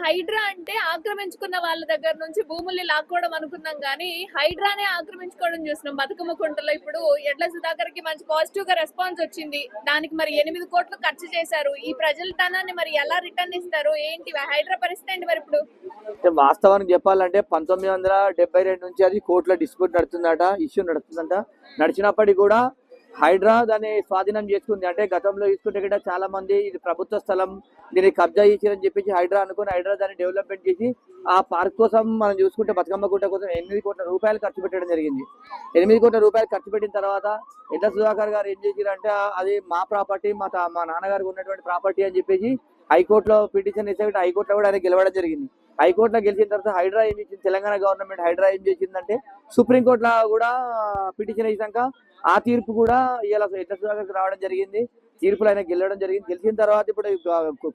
హైడ్రా అంటే ఆక్రమించుకున్న వాళ్ళ దగ్గర నుంచి భూముల్ని లాక్కోవడం అనుకున్నాం కానీ హైడ్రానే ఆక్రమించుకోవడం చూస్తున్నాం బతుకమ్మ కుంటలో. ఇప్పుడు ఎడ్ల సుధాకర్ కి మంచి పాజిటివ్ గా రెస్పాన్స్ వచ్చింది, దానికి మరి 8 కోట్లు ఖర్చు చేశారు. ఈ ప్రజల ధనాన్ని మరి ఎలా రిటర్న్ ఇస్తారు ఏంటి హైడ్రా పరిస్థితి ఏంటి మరి ఇప్పుడు? వాస్తవానికి చెప్పాలంటే 1972 నుంచి అది కోర్టులో డిస్ప్యూట్ నడుతుందట, ఇష్యూ నడుస్తుందంట. నడిచినప్పటికీ కూడా హైడ్రా దాన్ని స్వాధీనం చేసుకుంది. అంటే గతంలో తీసుకుంటే కూడా చాలా మంది ఇది ప్రభుత్వ స్థలం, దీన్ని కబ్జా చేసిరని చెప్పేసి హైడ్రా అనుకుని హైడ్రా దాన్ని డెవలప్మెంట్ చేసి ఆ పార్క్ కోసం మనం చూసుకుంటే బతుకమ్మ గుట్ట కోసం 8 కోట్ల రూపాయలు ఖర్చు పెట్టడం జరిగింది. 8 కోట్ల రూపాయలు ఖర్చు పెట్టిన తర్వాత ఎడ్ల సుధాకర్ గారు ఏం చేసిరంటే అది మా ప్రాపర్టీ, మా నాన్నగారికి ఉన్నటువంటి ప్రాపర్టీ అని చెప్పేసి హైకోర్టులో పిటిషన్ ఇస్తే హైకోర్టులో కూడా ఆయన గెలవడం జరిగింది. హైకోర్టులో గెలిచిన తర్వాత హైడ్రా ఏం చేసింది, తెలంగాణ గవర్నమెంట్ హైడ్రా ఏం చేసిందంటే సుప్రీంకోర్టులో కూడా పిటిషన్ వేసాక ఆ తీర్పు కూడా ఇలా ఎడ్ల సుధాకర్కి రావడం జరిగింది. తీర్పులు ఆయన గెలవడం జరిగింది. గెలిచిన తర్వాత ఇప్పుడు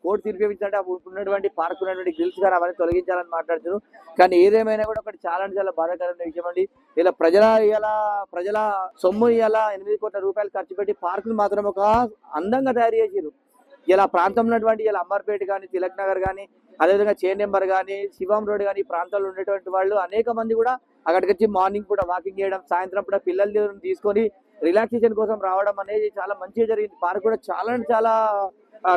కోర్టు తీర్పు ఏమిందంటే ఉన్నటువంటి పార్క్ ఉన్నటువంటి గ్రిల్స్ కానీ అవన్నీ తొలగించాలని మాట్లాడుతున్నారు. కానీ ఏదేమైనా కూడా ఒకటి చాలా బాధాకరమైన విషయం అండి. ఇలా ప్రజల సొమ్ము ఇలా 8 కోట్ల రూపాయలు ఖర్చు పెట్టి పార్కులు మాత్రం ఒక అందంగా తయారు చేసారు. ఇలా ప్రాంతంలో ఉన్నటువంటి ఇలా అంబర్పేట కానీ, తిలక్ నగర్ కానీ, అదేవిధంగా చైన్ నెంబర్ కానీ, శివం రోడ్ కానీ, ఈ ప్రాంతాల్లో ఉండేటువంటి వాళ్ళు అనేక మంది కూడా అక్కడికి వచ్చి మార్నింగ్ కూడా వాకింగ్ చేయడం, సాయంత్రం కూడా పిల్లల్ని తీసుకొని రిలాక్సేషన్ కోసం రావడం అనేది చాలా మంచిగా జరిగింది. పార్క్ కూడా చాలా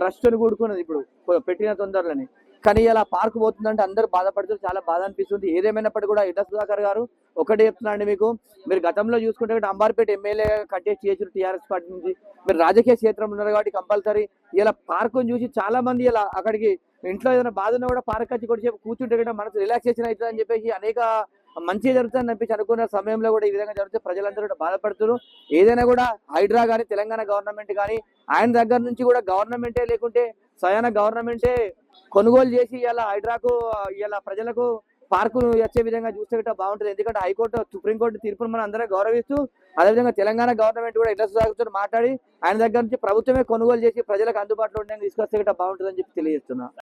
రష్ తో కూడుకున్నది ఇప్పుడు పెట్టిన తొందరలోనే. కానీ ఇలా పార్క్ పోతుందంటే అందరూ బాధపడుతూ చాలా బాధ అనిపిస్తుంది. ఏదేమైనప్పటికీ కూడా ఎడ్ల సుధాకర్ గారు ఒకటే చెప్తున్నాండి మీకు, మీరు గతంలో చూసుకుంటే అంబార్పేట ఎమ్మెల్యే కంటెస్ట్ చేసిన టీఆర్ఎస్ పార్టీ నుంచి, మీరు రాజకీయ క్షేత్రంలో ఉన్నారు కాబట్టి కంపల్సరీ ఇలా పార్కును చూసి చాలా మంది ఇలా అక్కడికి ఇంట్లో ఏదైనా బాధ ఉన్నా కూడా పార్క్ వచ్చి కొద్దిసేపు కూర్చుంటే కూడా మనసు రిలాక్సేషన్ అవుతుంది అని చెప్పేసి అనేక మంచి జరుగుతుందని అనిపించి అనుకున్న సమయంలో కూడా ఈ విధంగా జరిగితే ప్రజలందరూ కూడా బాధపడుతున్నారు. ఏదైనా కూడా హైడ్రా కానీ, తెలంగాణ గవర్నమెంట్ కానీ ఆయన దగ్గర నుంచి కూడా గవర్నమెంటే లేకుంటే స్వయాన గవర్నమెంటే కొనుగోలు చేసి ఇలా హైడ్రాకు ఇలా ప్రజలకు పార్కు వచ్చే విధంగా చూస్తే బాగుంటుంది. ఎందుకంటే హైకోర్టు, సుప్రీంకోర్టు తీర్పును మనం అందరం గౌరవిస్తూ అదేవిధంగా తెలంగాణ గవర్నమెంట్ కూడా ఎడ్ల సుధాకర్తో మాట్లాడి ఆయన దగ్గర నుంచి ప్రభుత్వమే కొనుగోలు చేసి ప్రజలకు అందుబాటులో ఉండడానికి తీసుకొస్తే బాగుంటుందని చెప్పి తెలియజేస్తున్నా.